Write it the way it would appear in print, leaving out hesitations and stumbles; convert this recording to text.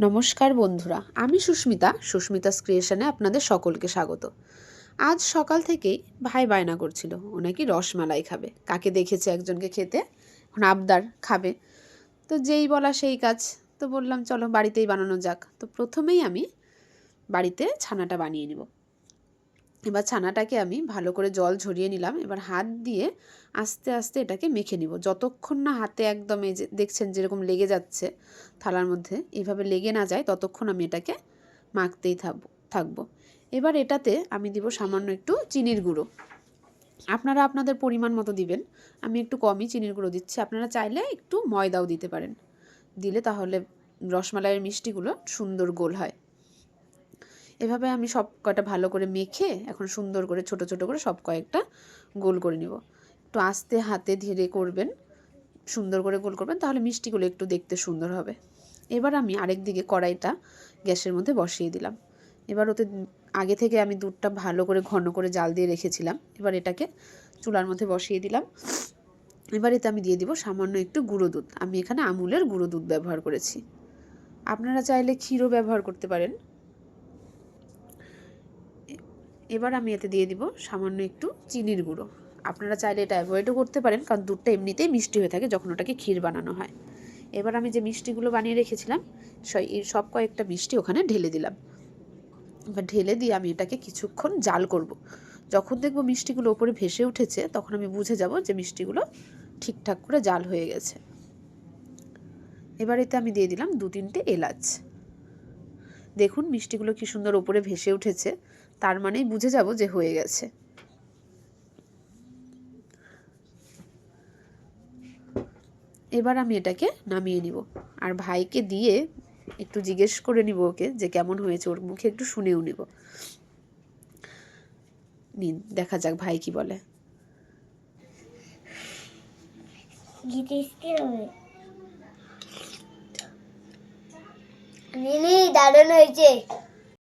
নমস্কার বন্ধুরা, আমি সুস্মিতাস ক্রিয়েশনে আপনাদের সকলকে স্বাগত। আজ সকাল থেকেই ভাই বায়না করছিল ও নাকি রসমালাই খাবে। কাকে দেখেছে একজনকে খেতে, এখন আবদার খাবে। তো যেই বলা সেই কাজ, তো বললাম চলো বাড়িতেই বানানো যাক। তো প্রথমেই আমি বাড়িতে ছানাটা বানিয়ে নিব। এবার ছানাটাকে আমি ভালো করে জল ঝরিয়ে নিলাম। এবার হাত দিয়ে আস্তে আস্তে এটাকে মেখে নিব। যতক্ষণ না হাতে একদম এই যে দেখছেন যেরকম লেগে যাচ্ছে থালার মধ্যে, এইভাবে লেগে না যায় ততক্ষণ আমি এটাকে মাখতেই থাকবো। এবার এটাতে আমি দিব সামান্য একটু চিনির গুঁড়ো। আপনারা আপনাদের পরিমাণ মতো দিবেন। আমি একটু কমই চিনির গুঁড়ো দিচ্ছি। আপনারা চাইলে একটু ময়দাও দিতে পারেন। দিলে তাহলে রসমালাইয়ের মিষ্টিগুলো সুন্দর গোল হয়। এভাবে আমি সব কয়টা ভালো করে মেখে এখন সুন্দর করে ছোট ছোট করে সব কয়েকটা গোল করে নিব। একটু আস্তে হাতে ধীরে করবেন, সুন্দর করে গোল করবেন, তাহলে মিষ্টিগুলো একটু দেখতে সুন্দর হবে। এবার আমি আরেক দিকে কড়াইটা গ্যাসের মধ্যে বসিয়ে দিলাম। এবার ওতে আগে থেকে আমি দুধটা ভালো করে ঘন করে জাল দিয়ে রেখেছিলাম। এবার এটাকে চুলার মধ্যে বসিয়ে দিলাম। এবার এতে আমি দিয়ে দিব সামান্য একটু গুঁড়ো দুধ। আমি এখানে আমুলের গুঁড়ো দুধ ব্যবহার করেছি। আপনারা চাইলে ক্ষীরও ব্যবহার করতে পারেন। এবার আমি এতে দিয়ে দিব সামান্য একটু চিনির গুঁড়ো। আপনারা চাইলে এটা অ্যাভয়েডও করতে পারেন, কারণ দুধটা এমনিতেই মিষ্টি হয়ে থাকে যখন ওটাকে ক্ষীর বানানো হয়। এবার আমি যে মিষ্টিগুলো বানিয়ে রেখেছিলাম এই সব কয়েকটা মিষ্টি ওখানে ঢেলে দিলাম। এবার ঢেলে দিয়ে আমি এটাকে কিছুক্ষণ জাল করব। যখন দেখব মিষ্টিগুলো ওপরে ভেসে উঠেছে তখন আমি বুঝে যাব যে মিষ্টিগুলো ঠিকঠাক করে জাল হয়ে গেছে। এবার এতে আমি দিয়ে দিলাম 2-3টে এলাচ। দেখুন মিষ্টিগুলো কি সুন্দর ওপরে ভেসে উঠেছে, তার মানেই বুঝে যাব যে হয়ে গেছে। এবার আমি এটাকে নামিয়ে নিব আর ভাইকে দিয়ে একটু জিজ্ঞেস করে নিব ওকে যে কেমন হয়েছে, ওর মুখে একটু শুনেও নিব। নিন দেখা যাক ভাই কি বলে। দারুণ হয়েছে।